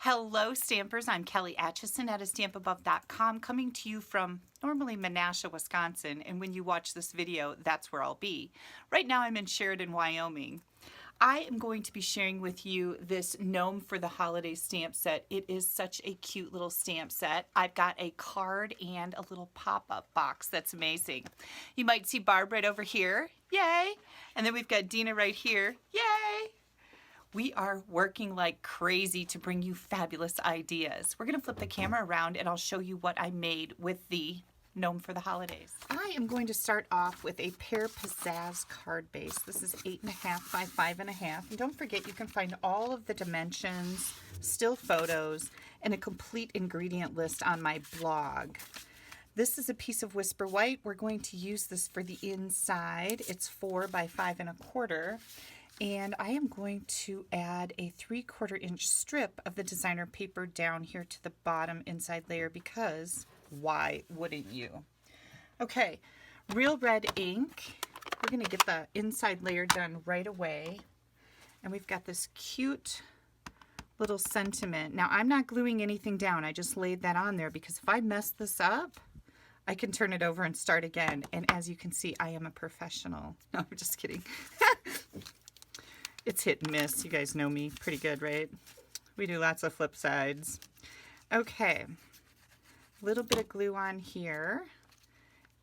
Hello Stampers, I'm Kelly Acheson at stampabove.com, coming to you from normally Menasha, Wisconsin, and when you watch this video, that's where I'll be. Right now I'm in Sheridan, Wyoming. I am going to be sharing with you this Gnome for the Holiday stamp set. It is such a cute little stamp set. I've got a card and a little pop-up box that's amazing. You might see Barb right over here, yay! And then we've got Dina right here, yay! We are working like crazy to bring you fabulous ideas. We're gonna flip the camera around and I'll show you what I made with the Gnome for the Holidays. I am going to start off with a Pear Pizzazz card base. This is 8.5 by 5.5. And don't forget, you can find all of the dimensions, still photos, and a complete ingredient list on my blog. This is a piece of Whisper White. We're going to use this for the inside. It's 4 by 5.25. And I am going to add a 3/4 inch strip of the designer paper down here to the bottom inside layer because why wouldn't you? Okay, real red ink. We're going to get the inside layer done right away. And we've got this cute little sentiment. Now I'm not gluing anything down. I just laid that on there because if I mess this up, I can turn it over and start again. And as you can see, I am a professional. No, I'm just kidding. It's hit and miss. You guys know me pretty good, right? We do lots of flip sides. Okay, a little bit of glue on here.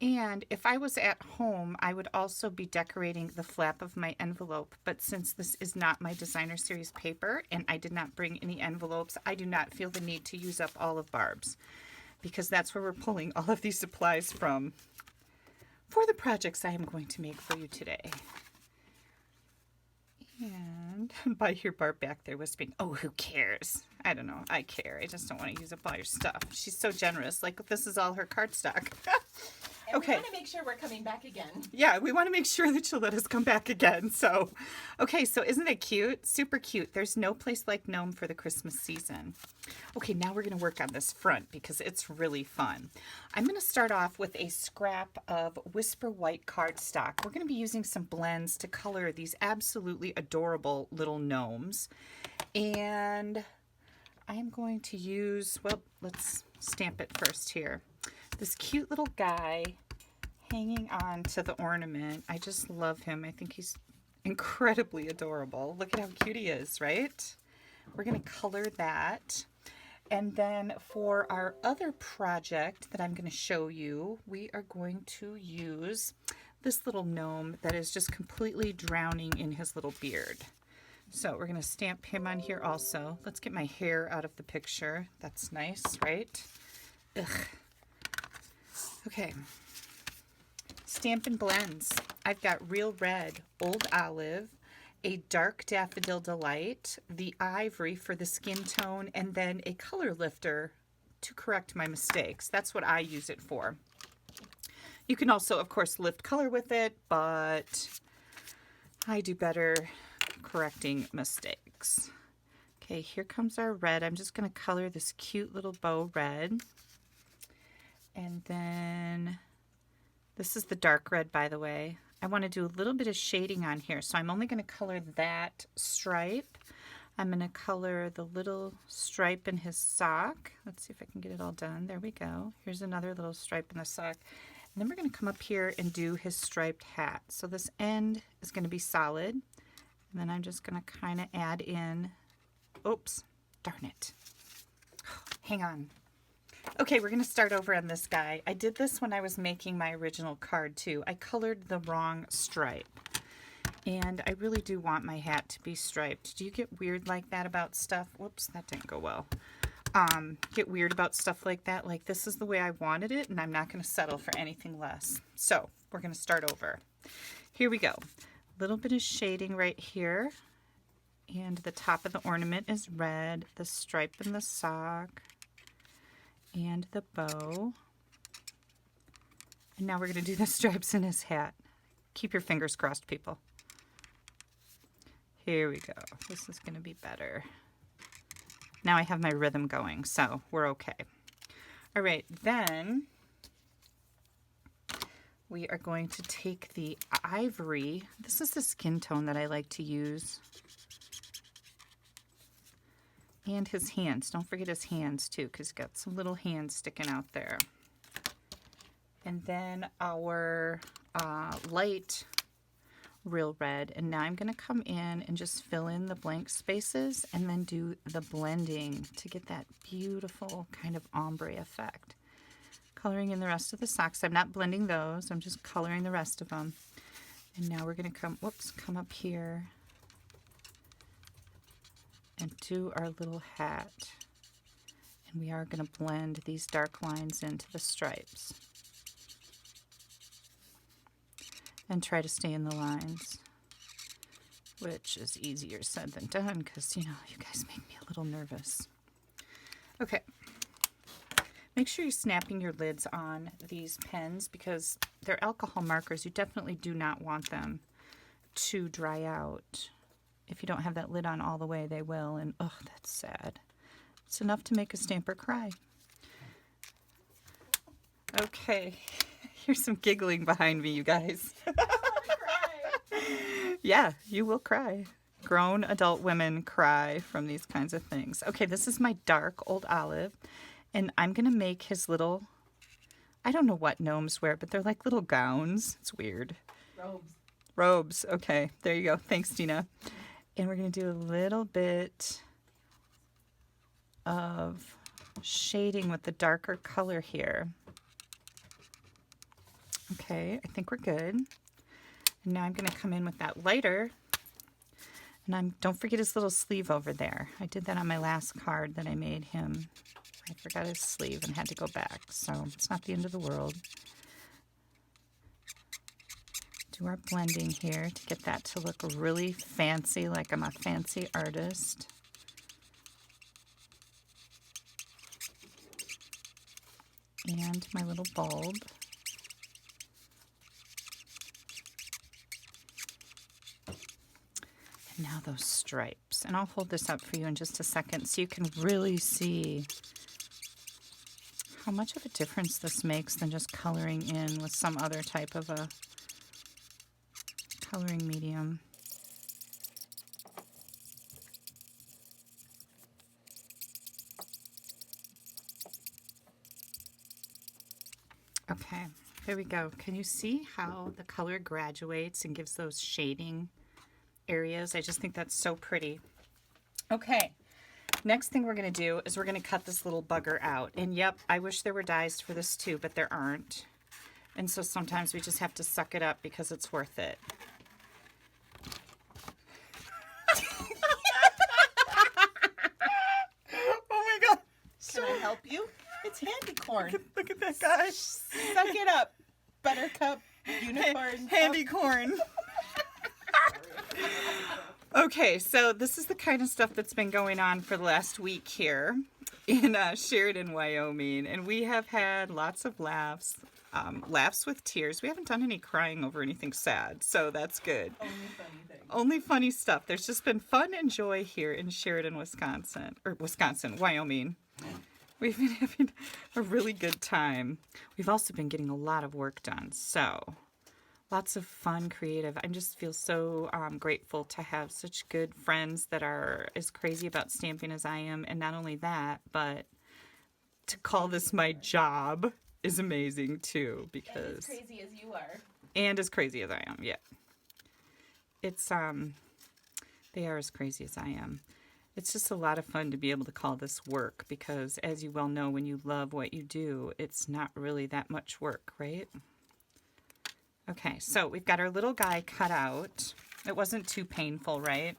And if I was at home, I would also be decorating the flap of my envelope. But since this is not my designer series paper and I did not bring any envelopes, I do not feel the need to use up all of Barb's because that's where we're pulling all of these supplies from for the projects I am going to make for you today. And I hear Barb back there whispering, oh, who cares? I don't know. I care. I just don't want to use up all your stuff. She's so generous. Like, this is all her cardstock. And okay. We want to make sure we're coming back again. Yeah, we want to make sure that she'll let us come back again. So, okay, so isn't it cute? Super cute. There's no place like Gnome for the Christmas season. Okay, now we're going to work on this front because it's really fun. I'm going to start off with a scrap of Whisper White cardstock. We're going to be using some blends to color these absolutely adorable little gnomes. And I am going to use, well, let's stamp it first here. This cute little guy hanging on to the ornament. I just love him. I think he's incredibly adorable. Look at how cute he is, right? We're going to color that. And then for our other project that I'm going to show you, we are going to use this little gnome that is just completely drowning in his little beard. So we're going to stamp him on here also. Let's get my hair out of the picture. That's nice, right? Ugh. Okay, Stampin' Blends. I've got Real Red, Old Olive, a Dark Daffodil Delight, the Ivory for the skin tone, and then a color lifter to correct my mistakes. That's what I use it for. You can also, of course, lift color with it, but I do better correcting mistakes. Okay, here comes our red. I'm just going to color this cute little bow red. And then this is the dark red, by the way. I want to do a little bit of shading on here. So I'm only going to color that stripe. I'm going to color the little stripe in his sock. Let's see if I can get it all done. There we go. Here's another little stripe in the sock. And then we're going to come up here and do his striped hat. So this end is going to be solid. And then I'm just going to kind of add in, oops, darn it. Hang on. Okay, we're going to start over on this guy. I did this when I was making my original card too. I colored the wrong stripe. And I really do want my hat to be striped. Do you get weird like that about stuff? Whoops, that didn't go well. Get weird about stuff like that? Like, this is the way I wanted it, and I'm not going to settle for anything less. So we're going to start over. Here we go. A little bit of shading right here. And the top of the ornament is red. The stripe in the sock. And the bow. And now we're going to do the stripes in his hat. Keep your fingers crossed, people. Here we go. This is going to be better. Now I have my rhythm going, so we're okay. All right, then we are going to take the ivory. This is the skin tone that I like to use. And his hands. Don't forget his hands too, because he's got some little hands sticking out there. And then our light real red. And now I'm going to come in and just fill in the blank spaces and then do the blending to get that beautiful kind of ombre effect. Coloring in the rest of the socks. I'm not blending those. I'm just coloring the rest of them. And now we're going to come up here and do our little hat. And we are going to blend these dark lines into the stripes. And try to stay in the lines, which is easier said than done because, you know, you guys make me a little nervous. Okay. Make sure you're snapping your lids on these pens because they're alcohol markers. You definitely do not want them to dry out. If you don't have that lid on all the way, they will. And, oh, that's sad. It's enough to make a stamper cry. Okay. Here's some giggling behind me, you guys. Yeah, you will cry. Grown adult women cry from these kinds of things. Okay, this is my dark old olive. And I'm going to make his little, I don't know what gnomes wear, but they're like little gowns. It's weird. Robes. Robes. Okay, there you go. Thanks, Dina. And we're going to do a little bit of shading with the darker color here. Okay, I think we're good. And now I'm going to come in with that lighter. And don't forget his little sleeve over there. I did that on my last card that I made him. I forgot his sleeve and had to go back, so it's not the end of the world. Do our blending here to get that to look really fancy, like I'm a fancy artist. And my little bulb. And now those stripes. And I'll hold this up for you in just a second so you can really see how much of a difference this makes than just coloring in with some other type of a coloring medium. Okay, there we go. Can you see how the color graduates and gives those shading areas? I just think that's so pretty. Okay. Next thing we're going to do is we're going to cut this little bugger out. And yep, I wish there were dies for this too, but there aren't. And so sometimes we just have to suck it up because it's worth it. Oh my God. Can I help you? It's handy corn. Look at that guy. Suck it up. Buttercup, unicorn. Handy corn. Okay, so this is the kind of stuff that's been going on for the last week here in Sheridan, Wyoming. And we have had lots of laughs, laughs with tears. We haven't done any crying over anything sad, so that's good. Only funny things. Only funny stuff. There's just been fun and joy here in Sheridan, Wyoming. We've been having a really good time. We've also been getting a lot of work done, so lots of fun, creative. I just feel so grateful to have such good friends that are as crazy about stamping as I am. And not only that, but to call this my job is amazing too, because... And as crazy as you are. And as crazy as I am, yeah. It's, they are as crazy as I am. It's just a lot of fun to be able to call this work because, as you well know, when you love what you do, it's not really that much work, right? Okay, so we've got our little guy cut out. It wasn't too painful, right?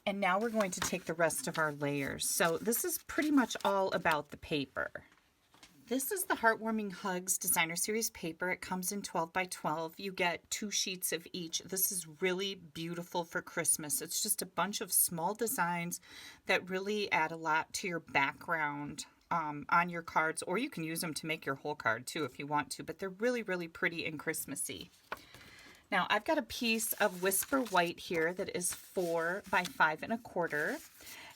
And now we're going to take the rest of our layers. So this is pretty much all about the paper. This is the Heartwarming Hugs Designer Series paper. It comes in 12 by 12. You get 2 sheets of each. This is really beautiful for Christmas. It's just a bunch of small designs that really add a lot to your background on your cards, or you can use them to make your whole card too if you want to, but they're really, really pretty and Christmassy. Now I've got a piece of Whisper White here that is 4 by 5 1/4.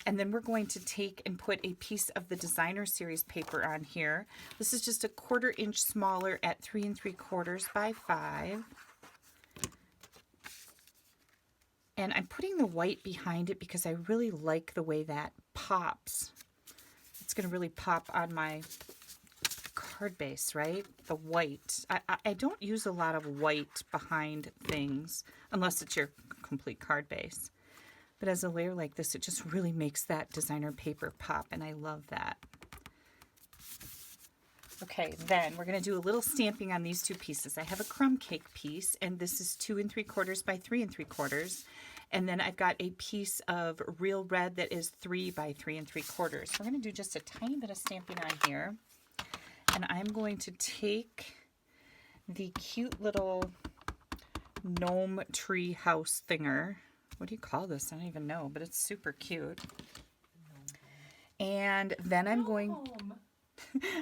And then we're going to take and put a piece of the Designer Series paper on here. This is just a 1/4 inch smaller at 3 3/4 by 5. And I'm putting the white behind it because I really like the way that pops. It's going to really pop on my card base, right? The white. I don't use a lot of white behind things unless it's your complete card base. But as a layer like this, it just really makes that designer paper pop, and I love that. Okay, then we're going to do a little stamping on these two pieces. I have a crumb cake piece, and this is 2 3/4 by 3 3/4. And then I've got a piece of real red that is 3 by 3 3/4. So we're going to do just a tiny bit of stamping on here. And I'm going to take the cute little gnome tree house thinger. What do you call this? I don't even know, but it's super cute. And then I'm going...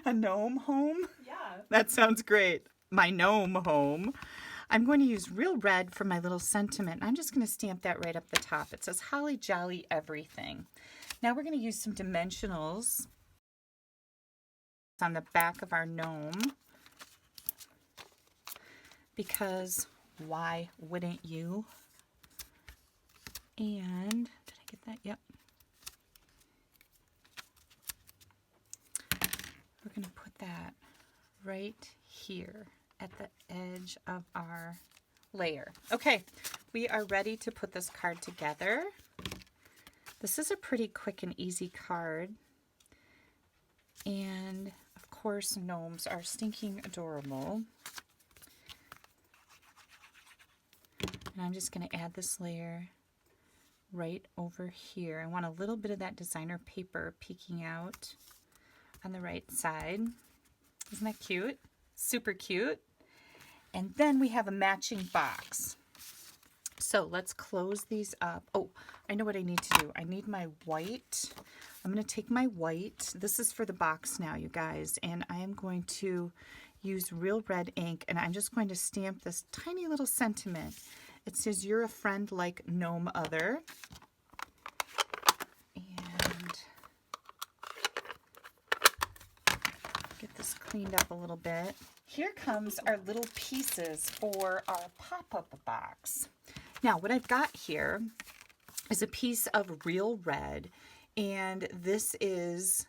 A gnome home? Yeah. That sounds great. My gnome home. I'm going to use real red for my little sentiment. I'm just going to stamp that right up the top. It says Holly Jolly Everything. Now we're going to use some dimensionals on the back of our gnome, because why wouldn't you? And did I get that? Yep. We're going to put that right here at the edge of our layer. Okay, we are ready to put this card together. This is a pretty quick and easy card. And of course, gnomes are stinking adorable. And I'm just going to add this layer right over here. I want a little bit of that designer paper peeking out on the right side. Isn't that cute? Super cute. And then we have a matching box. So let's close these up. Oh, I know what I need to do. I need my white. I'm going to take my white. This is for the box now, you guys. And I am going to use real red ink, and I'm just going to stamp this tiny little sentiment. It says, "You're a friend like gnome other." And get this cleaned up a little bit. Here comes our little pieces for our pop-up box. Now, what I've got here is a piece of real red, and this is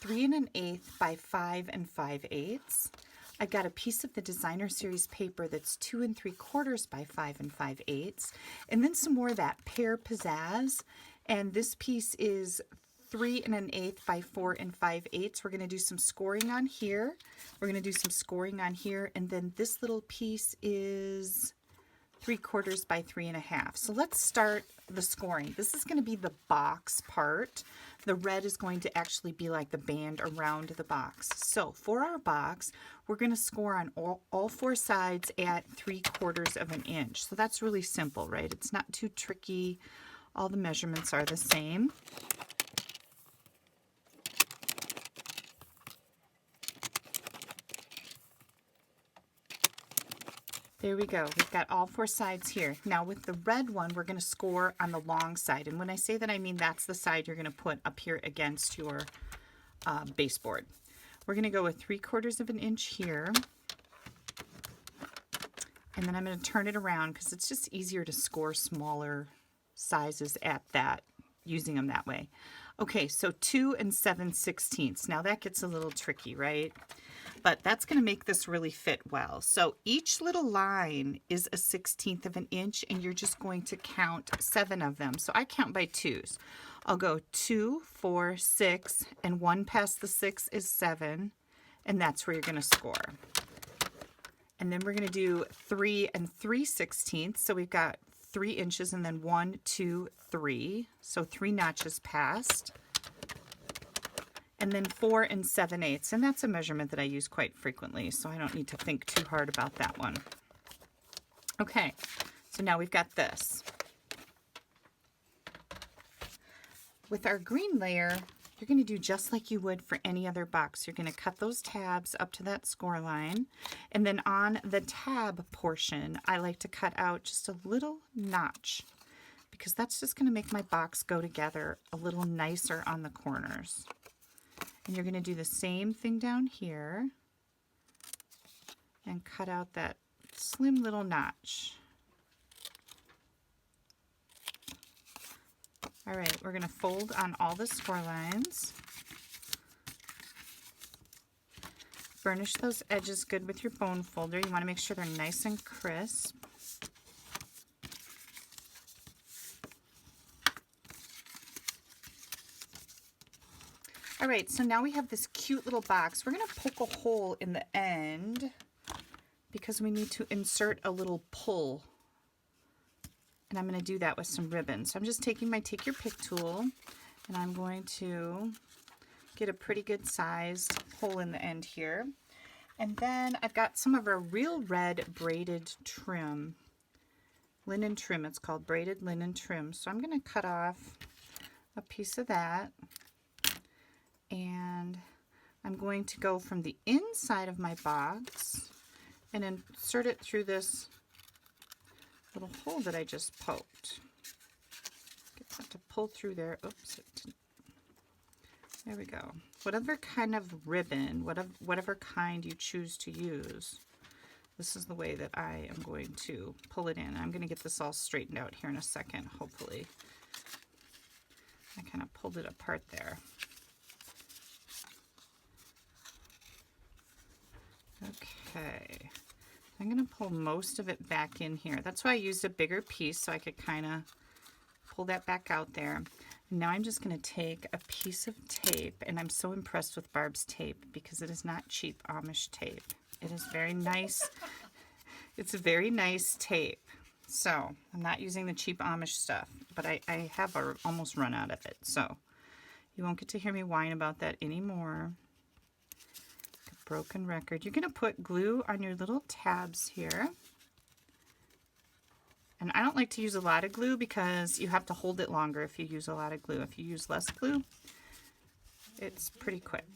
3 1/8 by 5 5/8. I've got a piece of the designer series paper that's 2 3/4 by 5 5/8, and then some more of that pear pizzazz, and this piece is 3 1/8 by 4 5/8. We're going to do some scoring on here. We're going to do some scoring on here, and then this little piece is 3/4 by 3 1/2. So let's start the scoring. This is going to be the box part. The red is going to actually be like the band around the box. So for our box, we're going to score on all 4 sides at 3/4 inch. So that's really simple, right? It's not too tricky. All the measurements are the same. There we go. We've got all 4 sides here. Now with the red one, we're going to score on the long side. And when I say that, I mean that's the side you're going to put up here against your baseboard. We're going to go with 3/4 inch here. And then I'm going to turn it around because it's just easier to score smaller sizes at that, using them that way. Okay, so 2 7/16. Now that gets a little tricky, right? But that's going to make this really fit well. So each little line is a 1/16 inch, and you're just going to count 7 of them. So I count by 2s. I'll go 2, 4, 6, and 1 past the 6 is 7, and that's where you're going to score. And then we're going to do 3 3/16. So we've got 3 inches, and then 1, 2, 3. So 3 notches passed. And then 4 7/8, and that's a measurement that I use quite frequently, so I don't need to think too hard about that one. Okay, so now we've got this. With our green layer, you're going to do just like you would for any other box. You're going to cut those tabs up to that score line, and then on the tab portion, I like to cut out just a little notch, because that's just going to make my box go together a little nicer on the corners. And you're going to do the same thing down here and cut out that slim little notch. All right, we're going to fold on all the score lines. Burnish those edges good with your bone folder. You want to make sure they're nice and crisp. All right, so now we have this cute little box. We're going to poke a hole in the end because we need to insert a little pull. And I'm going to do that with some ribbon. So I'm just taking my Take Your Pick tool, and I'm going to get a pretty good sized hole in the end here. And then I've got some of our real red braided trim, linen trim. It's called braided linen trim. So I'm going to cut off a piece of that, and I'm going to go from the inside of my box and insert it through this little hole that I just poked. Get that to pull through there. Oops. There we go. Whatever kind of ribbon, whatever kind you choose to use, this is the way that I am going to pull it in. I'm going to get this all straightened out here in a second, hopefully. I kind of pulled it apart there. Okay. I'm going to pull most of it back in here. That's why I used a bigger piece, so I could kind of pull that back out there. Now I'm just going to take a piece of tape, and I'm so impressed with Barb's tape because it is not cheap Amish tape. It is very nice. It's a very nice tape. So I'm not using the cheap Amish stuff, but I have almost run out of it. So you won't get to hear me whine about that anymore. Broken record. You're going to put glue on your little tabs here. And I don't like to use a lot of glue because you have to hold it longer if you use a lot of glue. If you use less glue, it's pretty quick.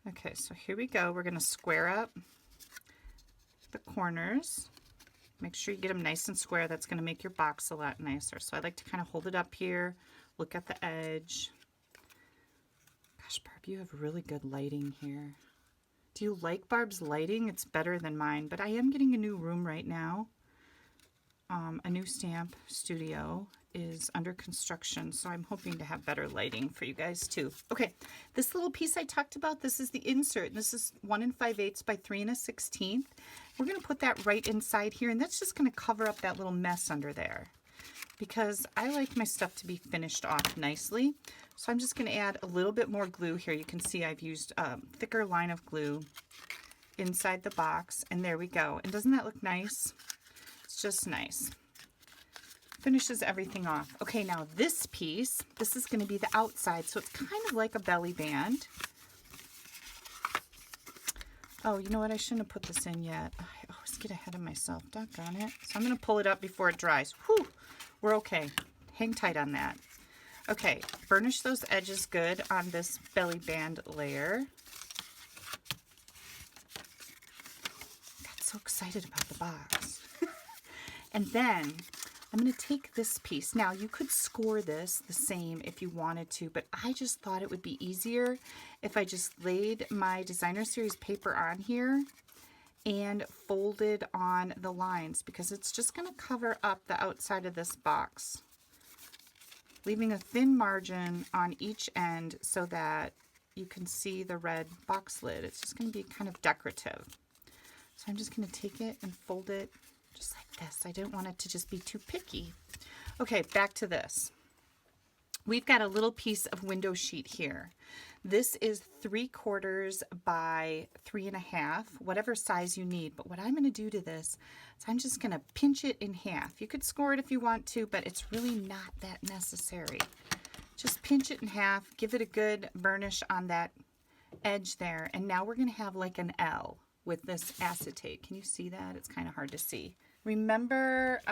Okay, so here we go. We're going to square up the corners. Make sure you get them nice and square. That's going to make your box a lot nicer. So I like to kind of hold it up here, look at the edge. Gosh, Barb, you have really good lighting here. Do you like Barb's lighting? It's better than mine, but I am getting a new room right now. A new stamp studio is under construction, so I'm hoping to have better lighting for you guys too. Okay, this little piece I talked about, this is the insert. This is 1 5/8 by 3 1/16. We're going to put that right inside here, and that's just going to cover up that little mess under there because I like my stuff to be finished off nicely. So I'm just going to add a little bit more glue here. You can see I've used a thicker line of glue inside the box, and there we go. And doesn't that look nice? It's just nice. Finishes everything off. Okay, now this piece, this is going to be the outside, so it's kind of like a belly band. Oh, you know what? I shouldn't have put this in yet. I always get ahead of myself. Doggone it. So I'm going to pull it up before it dries. Whew, we're okay. Hang tight on that. Okay, burnish those edges good on this belly band layer. Got so excited about the box. And then I'm going to take this piece. Now, you could score this the same if you wanted to, but I just thought it would be easier if I just laid my Designer Series paper on here and folded on the lines because it's just going to cover up the outside of this box, leaving a thin margin on each end so that you can see the red box lid. It's just going to be kind of decorative. So I'm just going to take it and fold it just like this. I didn't want it to just be too picky. Okay, back to this. We've got a little piece of window sheet here. This is 3/4 by 3 1/2, whatever size you need. But what I'm going to do to this is I'm just going to pinch it in half. You could score it if you want to, but it's really not that necessary. Just pinch it in half, give it a good burnish on that edge there, and now we're going to have like an L with this acetate. Can you see that? It's kind of hard to see. Remember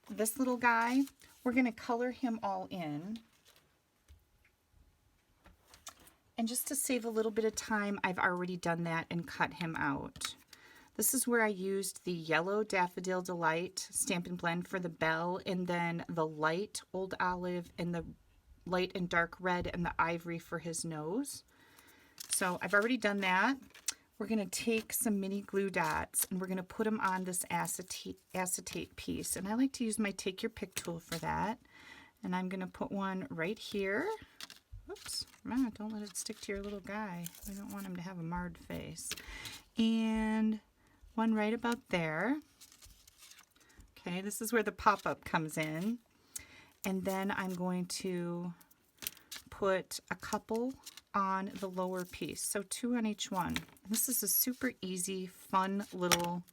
this little guy? We're going to color him all in. And just to save a little bit of time, I've already done that and cut him out. This is where I used the yellow Daffodil Delight Stampin' Blend for the bell, and then the light Old Olive and the light and dark red and the ivory for his nose. So I've already done that. we're going to take some mini glue dots and we're going to put them on this acetate piece. And I like to use my Take Your Pick tool for that. And I'm going to put one right here. Oops, don't let it stick to your little guy. We don't want him to have a marred face. And one right about there. Okay, this is where the pop-up comes in. And then I'm going to put a couple on the lower piece. So 2 on each one. This is a super easy, fun little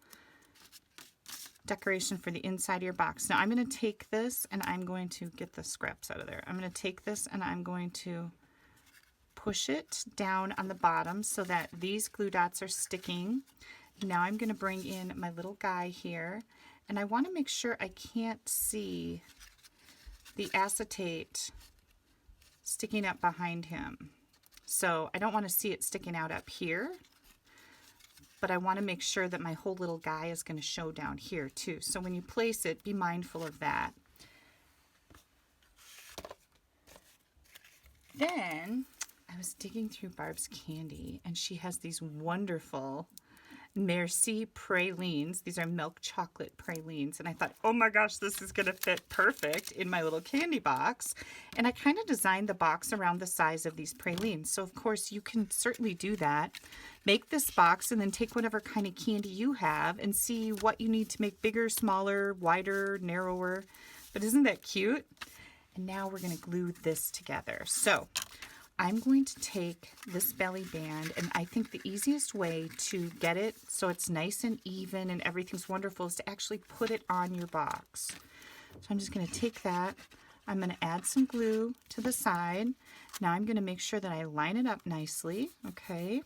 decoration for the inside of your box. Now I'm going to take this and I'm going to get the scraps out of there. I'm going to take this and I'm going to push it down on the bottom so that these glue dots are sticking. Now I'm going to bring in my little guy here, and I want to make sure I can't see the acetate sticking up behind him. So I don't want to see it sticking out up here, but I want to make sure that my whole little guy is going to show down here too. So when you place it, be mindful of that. Then I was digging through Barb's candy, and she has these wonderful Merci pralines. These are milk chocolate pralines, and I thought, oh my gosh, this is going to fit perfect in my little candy box. And I kind of designed the box around the size of these pralines. So of course you can certainly do that. Make this box and then take whatever kind of candy you have and see what you need to make bigger, smaller, wider, narrower. But isn't that cute? And now we're going to glue this together. So I'm going to take this belly band, and I think the easiest way to get it so it's nice and even and everything's wonderful is to actually put it on your box. So I'm just going to take that. I'm going to add some glue to the side. Now I'm going to make sure that I line it up nicely, okay?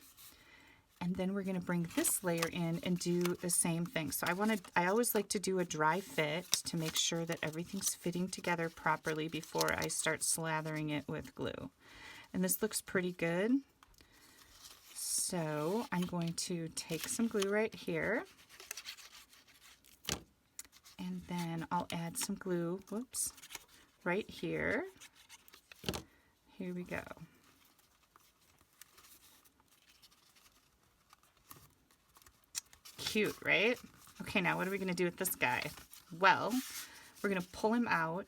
And then we're going to bring this layer in and do the same thing. So I always like to do a dry fit to make sure that everything's fitting together properly before I start slathering it with glue. And this looks pretty good. So I'm going to take some glue right here. And then I'll add some glue, whoops, right here. Here we go. Cute, right? Okay, now what are we going to do with this guy? Well, we're going to pull him out.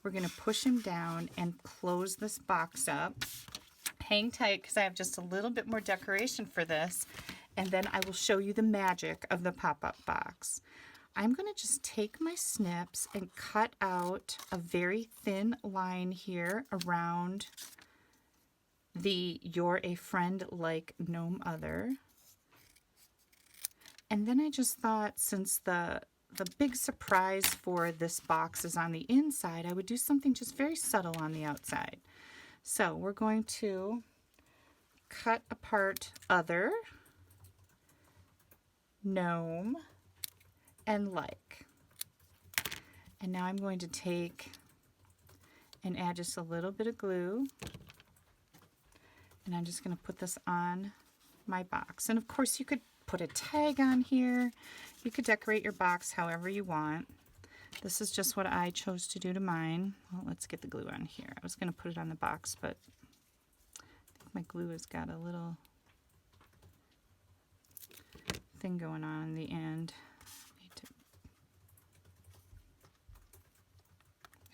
We're going to push him down and close this box up. Hang tight because I have just a little bit more decoration for this, and then I will show you the magic of the pop-up box. I'm going to just take my snips and cut out a very thin line here around the "You're a Friend Like Gnome Other." And then I just thought, since the big surprise for this box is on the inside, I would do something just very subtle on the outside. So we're going to cut apart Other, Gnome, and Like. And now I'm going to take and add just a little bit of glue. And I'm just going to put this on my box. And of course you could put a tag on here. You could decorate your box however you want. This is just what I chose to do to mine. Well, let's get the glue on here. I was going to put it on the box, but I think my glue has got a little thing going on in the end.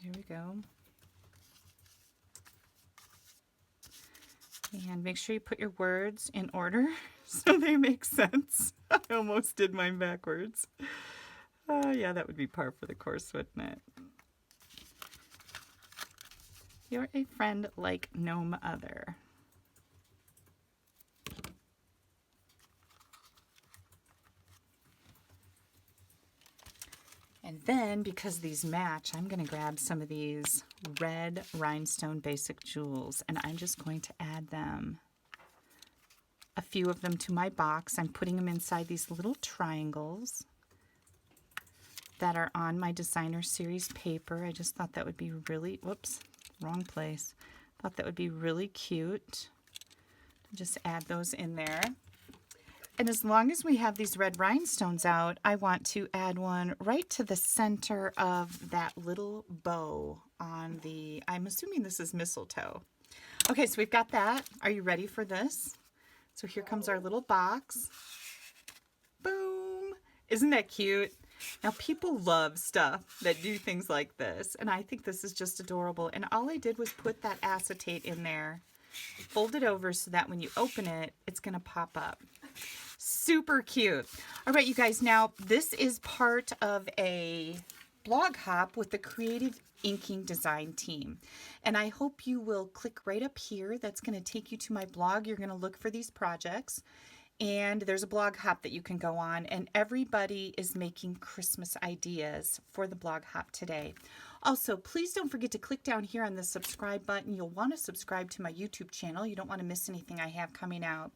Here we go. And make sure you put your words in order so they make sense. I almost did mine backwards. Yeah, that would be par for the course, wouldn't it? You're a friend like Gnome Other. And then, because these match, I'm going to grab some of these red rhinestone basic jewels, and I'm just going to add them, a few of them, to my box. I'm putting them inside these little triangles that are on my designer series paper. I just thought that would be really, whoops, wrong place. Thought that would be really cute. Just add those in there. And as long as we have these red rhinestones out, I want to add one right to the center of that little bow on the, I'm assuming this is mistletoe. Okay, so we've got that. Are you ready for this? So here comes our little box. Boom. Isn't that cute? Now people love stuff that do things like this, and I think this is just adorable. And all I did was put that acetate in there, fold it over so that when you open it, it's going to pop up. Super cute. All right, you guys, now this is part of a blog hop with the Creative Inking Design team. And I hope you will click right up here. That's going to take you to my blog. You're going to look for these projects. And there's a blog hop that you can go on, and everybody is making Christmas ideas for the blog hop today. Also, please don't forget to click down here on the subscribe button. You'll want to subscribe to my YouTube channel. You don't want to miss anything I have coming out.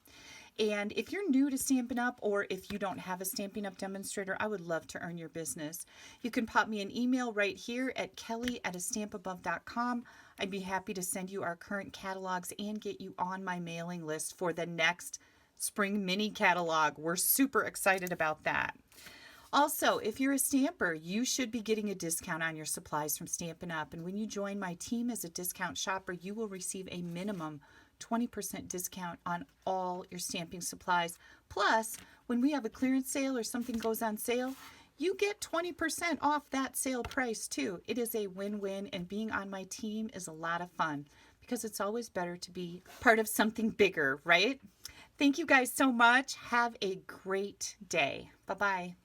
And if you're new to Stampin' Up, or if you don't have a Stampin' Up demonstrator, I would love to earn your business. You can pop me an email right here at kelly@astampabove.com. I'd be happy to send you our current catalogs and get you on my mailing list for the next spring mini catalog. We're super excited about that. Also, if you're a stamper, you should be getting a discount on your supplies from Stampin' Up. And when you join my team as a discount shopper, you will receive a minimum 20% discount on all your stamping supplies. Plus, when we have a clearance sale or something goes on sale, you get 20% off that sale price too. It is a win-win, and being on my team is a lot of fun because it's always better to be part of something bigger, right? Thank you guys so much. Have a great day. Bye-bye.